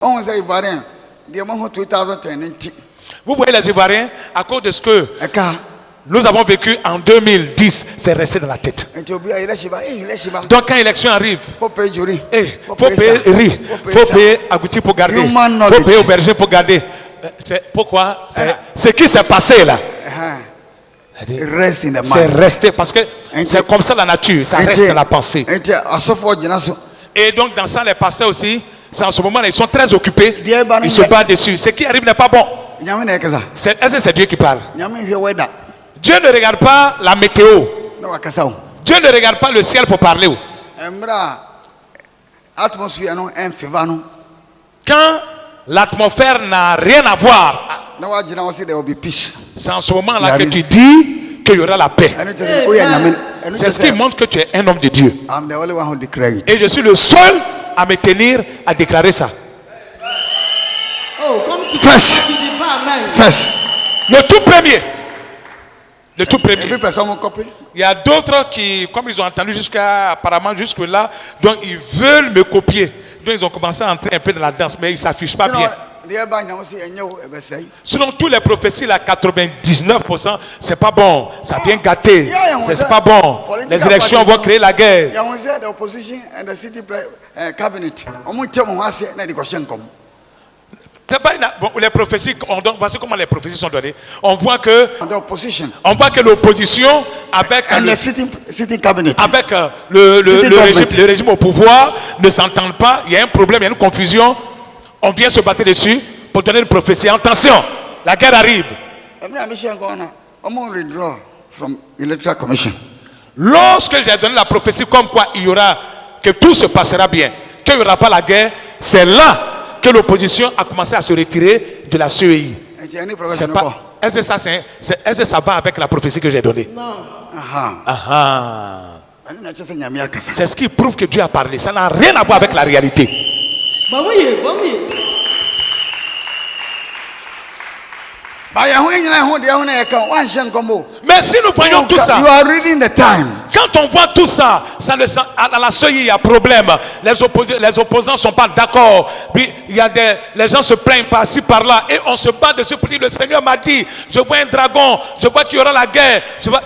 Vous voyez les Ivoiriens, à cause de ce que nous avons vécu en 2010, c'est resté dans la tête. Donc quand l'élection arrive, il faut payer riz, il faut payer agouti pour garder, il faut payer aubergine pour garder. Pourquoi? Ce qui s'est passé là, c'est resté parce que c'est comme ça la nature, ça reste dans la pensée. Et donc dans ça, les pasteurs aussi, en ce moment, ils sont très occupés, ils se battent dessus. Ce qui arrive n'est pas bon. Est-ce que c'est Dieu qui parle? Dieu ne regarde pas la météo. Dieu ne regarde pas le ciel pour parler. Quand l'atmosphère n'a rien à voir, c'est en ce moment-là que tu dis qu'il y aura la paix. C'est ce qui montre que tu es un homme de Dieu. Et je suis le seul à me tenir à déclarer ça. First. Le tout premier. Le tout premier. Il y a d'autres qui, comme ils ont entendu apparemment jusque là, donc ils veulent me copier. Donc ils ont commencé à entrer un peu dans la danse, mais ils ne s'affichent pas bien. Selon tous les prophéties, là, 99%, c'est pas bon. Ça vient gâter. C'est pas bon. Les élections vont créer la guerre. Bon, les prophéties, voici comment les prophéties sont données. On voit que l'opposition avec le régime au pouvoir ne s'entendent pas. Il y a un problème, il y a une confusion. On vient se battre dessus pour donner une prophétie. Attention, la guerre arrive. Lorsque j'ai donné la prophétie comme quoi que tout se passera bien, qu'il n'y aura pas la guerre, c'est là que l'opposition a commencé à se retirer de la CEI. Est-ce que ça va avec la prophétie que j'ai donnée? Non. C'est ce qui prouve que Dieu a parlé. Ça n'a rien à voir avec la réalité. Mais si nous voyons tout ça, quand on voit tout ça, à la seuil il y a problème. Les opposants ne sont pas d'accord. Les gens se plaignent par-ci par-là et on se bat dessus pour dire: le Seigneur m'a dit, je vois un dragon, je vois qu'il y aura la guerre.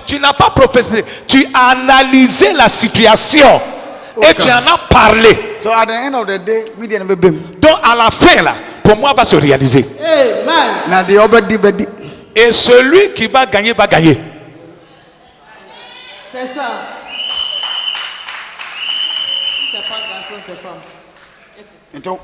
Tu n'as pas prophétisé, tu as analysé la situation et tu en as parlé. Donc à la fin là, pour moi, va se réaliser. Amen. Et celui qui va gagner, va gagner. C'est ça. C'est pas garçon, c'est femme. Donc,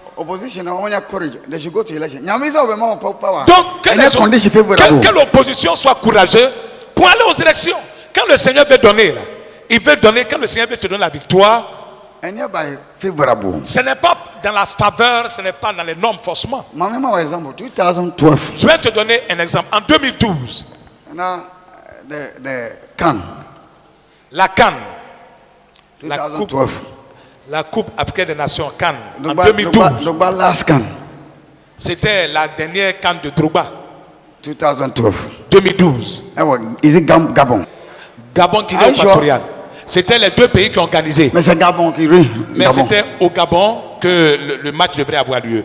que l'opposition soit courageuse pour aller aux élections. Quand le Seigneur veut donner, là, il veut donner, quand le Seigneur veut te donner la victoire, ce n'est pas dans la faveur, ce n'est pas dans les normes forcément. Je vais te donner un exemple. En 2012, la CAN, la Coupe africaine des Nations CAN, en 2012, c'était la dernière CAN de Drogba. 2012. Gabon qui est équatorial. C'était les deux pays qui ont organisé. Mais c'est Gabon qui rit. Mais c'était au Gabon que le match devrait avoir lieu.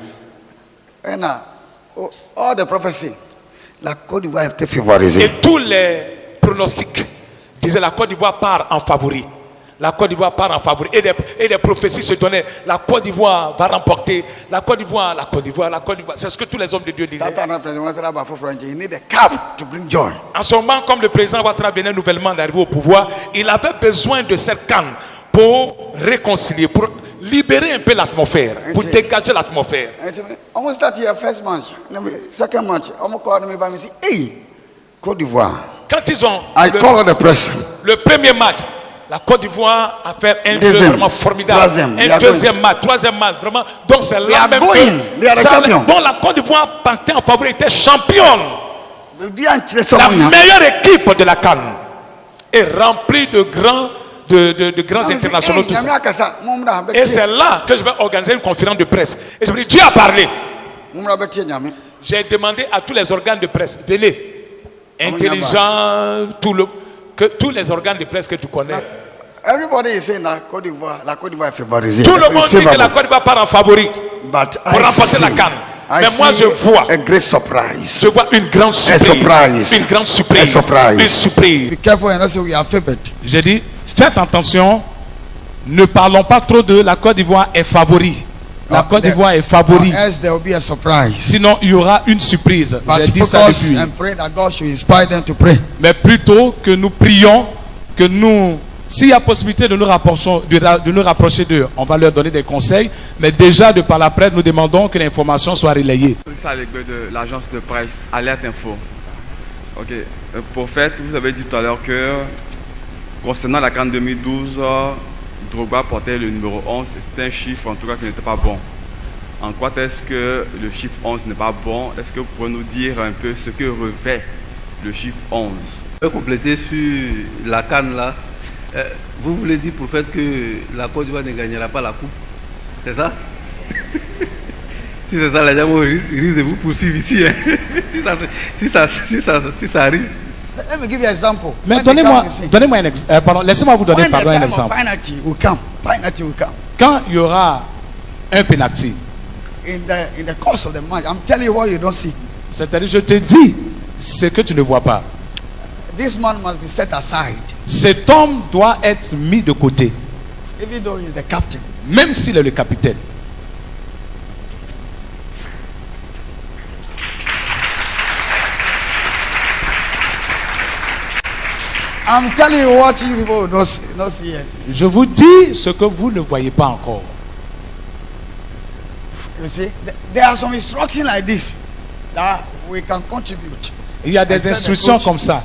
All the prophecy, la Côte d'Ivoire était favorisée. Et tous les pronostics disaient la Côte d'Ivoire part en favori. La Côte d'Ivoire part en favori. Et des prophéties se donnaient. La Côte d'Ivoire va remporter. La Côte d'Ivoire, la Côte d'Ivoire, la Côte d'Ivoire. C'est ce que tous les hommes de Dieu disaient. En ce moment, comme le président Ouattara venait nouvellement d'arriver au pouvoir, il avait besoin de cette canne pour réconcilier, pour libérer un peu l'atmosphère, pour dégager l'atmosphère. Côte d'Ivoire. Quand ils ont le premier match, la Côte d'Ivoire a fait un jeu vraiment formidable. Troisième match, vraiment. Donc c'est là même que donc la Côte d'Ivoire partait en favori, était championne. La meilleure équipe de la CAN est remplie de grands internationaux. Tout ça. Et c'est là que je vais organiser une conférence de presse. Et je me dis, Dieu a parlé. J'ai demandé à tous les organes de presse, venez, intelligents, tous les organes de presse que tu connais. Everybody is saying la Côte d'Ivoire est favorisée. Tout le monde dit que la Côte d'Ivoire part en favori. pour remporter la CAN. Mais moi je vois a great surprise. Je vois une grande surprise. Une grande surprise. Une surprise. Be careful and say we are favored. J'ai dit, faites attention. Ne parlons pas trop de la Côte d'Ivoire est favori. La Côte d'Ivoire est favori. There will be a surprise. Sinon, il y aura une surprise. J'ai dit ça depuis. And pray that God should inspire them to pray. Mais plutôt que nous prions, que nous, s'il y a possibilité de nous rapprocher d'eux, on va leur donner des conseils. Mais déjà, de par la presse, nous demandons que l'information soit relayée. C'est avec de l'agence de presse Alerte Info. Ok. Prophète, vous avez dit tout à l'heure que concernant la CAN 2012, Drogba portait le numéro 11, c'est un chiffre en tout cas qui n'était pas bon. En quoi est-ce que le chiffre 11 n'est pas bon? Est-ce que vous pouvez nous dire un peu ce que revêt le chiffre 11? Je peux compléter sur la CAN là. Vous voulez dire pour le fait que la Côte d'Ivoire ne gagnera pas la coupe? C'est ça? Si c'est ça, les gens vont risquer de vous poursuivre ici. Hein. si ça arrive. Let me give you an example. Mais donnez-moi un exemple. Pardon, laissez-moi vous donner un exemple. Penalty will come. Quand il y aura un penalty, in the course of the match, I'm telling you what you don't see. C'est-à-dire, je te dis ce que tu ne vois pas. This man must be set aside. Cet homme doit être mis de côté. Even though he's the captain. Même s'il est le capitaine. I'm telling you what you people don't see yet. Je vous dis ce que vous ne voyez pas encore. You see, there are some instructions like this that we can contribute. Il y a des instructions comme ça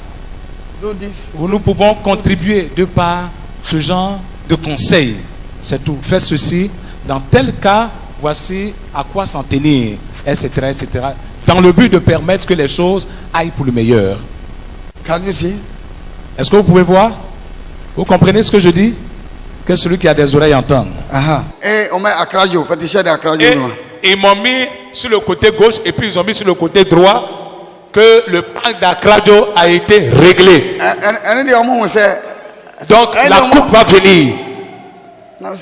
où nous pouvons contribuer de par ce genre de conseils. C'est tout. Faites ceci. Dans tel cas, voici à quoi s'en tenir, etc., etc. Dans le but de permettre que les choses aillent pour le meilleur. Can you see? Est-ce que vous pouvez voir? Vous comprenez ce que je dis? Que celui qui a des oreilles entende. Et ils m'ont mis sur le côté gauche et puis ils ont mis sur le côté droit que le pack d'Akradio a été réglé. Donc la coupe va venir. Donc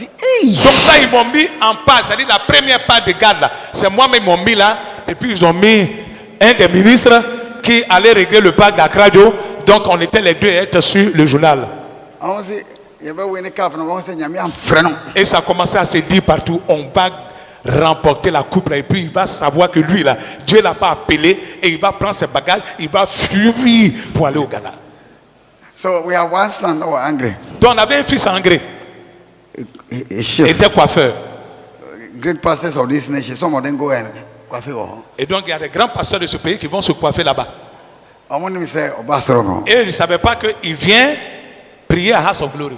ça ils m'ont mis en passe, c'est-à-dire la première part de garde là. C'est moi-même ils m'ont mis là et puis ils ont mis un des ministres qui allait régler le pack d'Akradio. Donc on était les deux à être sur le journal. Et ça a commencé à se dire partout, on va remporter la coupe là, et puis il va savoir que lui là, Dieu l'a pas appelé et il va prendre ses bagages, il va fuir pour aller au Ghana. So we have one son who was angry. Donc on avait un fils angry. Il était coiffeur. Great pastors of this nation, some of them go and coiffer. Et donc il y a des grands pasteurs de ce pays qui vont se coiffer là-bas. Et ils ne savaient pas qu'il vient prier à House of Glory.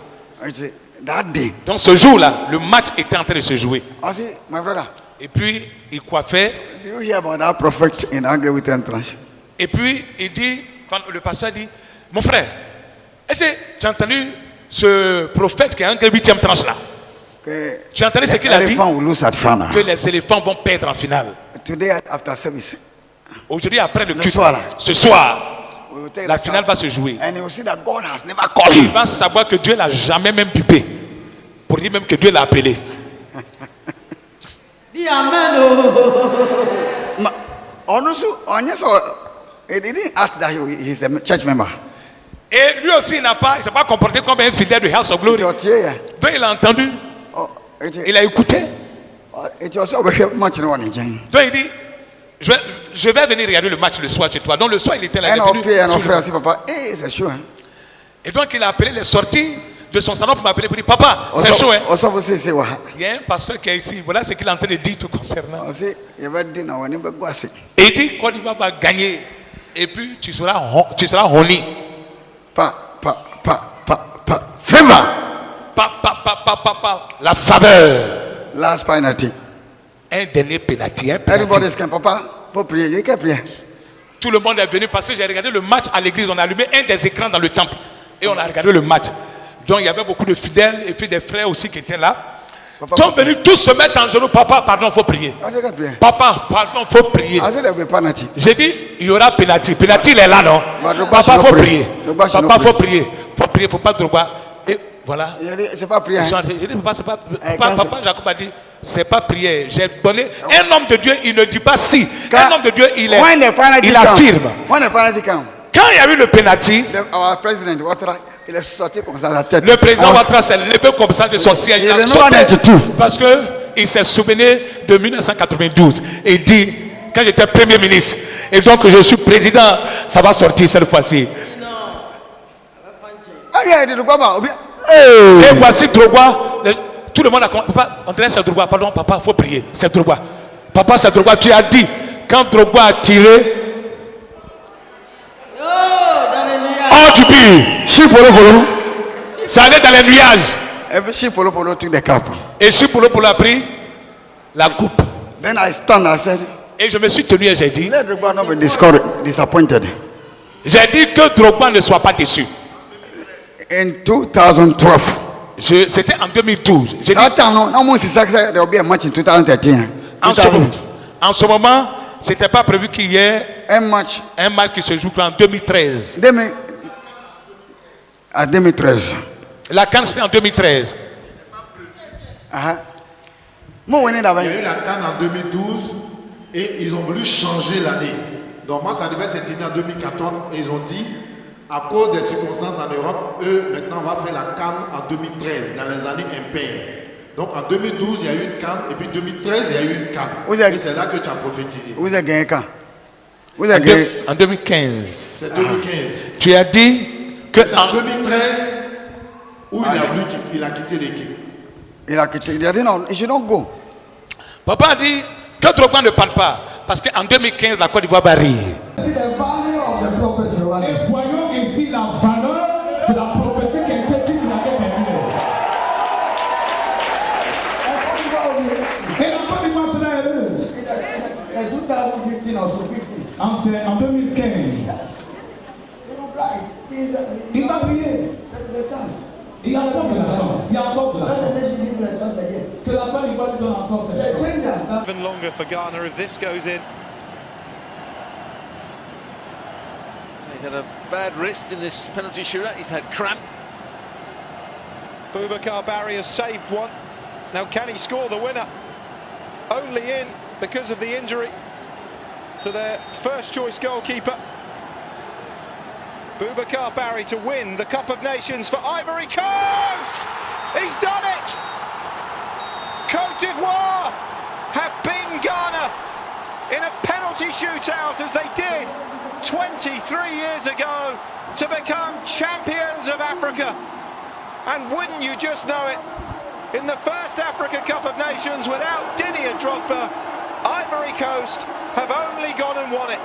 Donc ce jour-là, le match était en train de se jouer. Et puis il coiffait. Et puis il dit, quand le pasteur dit, mon frère, est-ce que tu as entendu ce prophète qui a un 8e tranche là? Tu as entendu ce qu'il a dit? Que les éléphants vont perdre en finale. Aujourd'hui, après le culte, ce soir, la finale va se jouer. Il va savoir que Dieu l'a jamais même pipé. Pour dire même que Dieu l'a appelé. Dis amen. Et lui aussi, il ne s'est pas comporté comme un fidèle de House of Glory. Donc il a entendu. Il a écouté. Donc il dit, je vais venir regarder le match le soir chez toi. Donc le soir, il était là. Et donc il a appelé les sorties de son salon pour m'appeler pour dire, papa, c'est chaud. Hein? Il y a un pasteur qui est ici. Voilà ce qu'il est en train de dire tout concernant. Et il dit, Côte d'Ivoire va gagner. Et puis tu seras honni. Favor. La faveur. Last penalty. Un dernier penalty. Everybody's can papa. Faut prier. Il faut prier. Tout le monde est venu parce que j'ai regardé le match à l'église. On a allumé un des écrans dans le temple. Et on a regardé le match. Donc il y avait beaucoup de fidèles et puis des frères aussi qui étaient là. Ils sont venus tous se mettre en genoux. Papa, pardon, faut prier. Papa, pardon, faut prier. J'ai dit, il y aura penalty. Penalty, il est là, non? Papa, faut prier. Papa, faut prier. Faut prier, faut pas droit. Et Voilà. C'est pas prière. J'ai dit, papa, c'est pas. Papa Jacob a dit, c'est pas prière. J'ai donné. Un homme de Dieu, il ne dit pas si. Un homme de Dieu, il affirme. Quand il y a eu le penalty, il est sorti comme ça la tête. Le président Ouattara s'est levé comme ça de son siège. Parce qu'il s'est souvenu de 1992. Et il dit, quand j'étais premier ministre, et donc je suis président, ça va sortir cette fois-ci. Et voici Drogba. Tout le monde a compris. André, c'est Drogba. Pardon, papa, il faut prier. C'est Drogba. Papa, c'est Drogba. Tu as dit, quand Drogba a tiré, hors du but, ça allait dans les nuages. Et Chipolo a pris la coupe. Then I stand, I said, et je me suis tenu et j'ai dit, let Drogba not be disappointed. J'ai dit que Drogba ne soit pas déçu. In 2012. C'était en 2012. J'ai dit, there will be a match in 2013. En ce moment, c'était pas prévu qu'il y ait un match qui se joue en 2013. En 2013. La CAN c'était en 2013. Il y a eu la CAN en 2012 et ils ont voulu changer l'année. Normalement, ça devait se tenir en 2014 et ils ont dit, à cause des circonstances en Europe, eux, maintenant, on va faire la CAN en 2013, dans les années impaires. Donc en 2012, il y a eu une CAN et puis en 2013, il y a eu une CAN. Et c'est là que tu as prophétisé. Vous avez gagné quand? En 2015. C'est 2015. Tu as dit que c'est en 2013 où il a quitté l'équipe. Il a quitté. Il a dit non, il should not go. Papa a dit que Drogba ne parle pas parce qu'en 2015 la Côte d'Ivoire va rire. Et voyons ici la valeur de la prophétie qui a été dite l'année dernière. Et la Côte d'Ivoire sera heureuse. C'est en 2015. Il va prier. Il y a encore de la chance. Il y a encore de la chance. Que la Côte d'Ivoire lui donne encore cette chance. Even longer for Ghana if this goes in. He had a bad wrist in this penalty shootout. He's had cramp. Boubacar Barry has saved one. Now can he score the winner? Only in because of the injury to their first choice goalkeeper. Boubacar Barry to win the Cup of Nations for Ivory Coast. He's done it. Côte d'Ivoire have beaten Ghana in a penalty shootout as they did 23 years ago to become champions of Africa. And wouldn't you just know it, in the first Africa Cup of Nations without Didier Drogba, Ivory Coast have only gone and won it.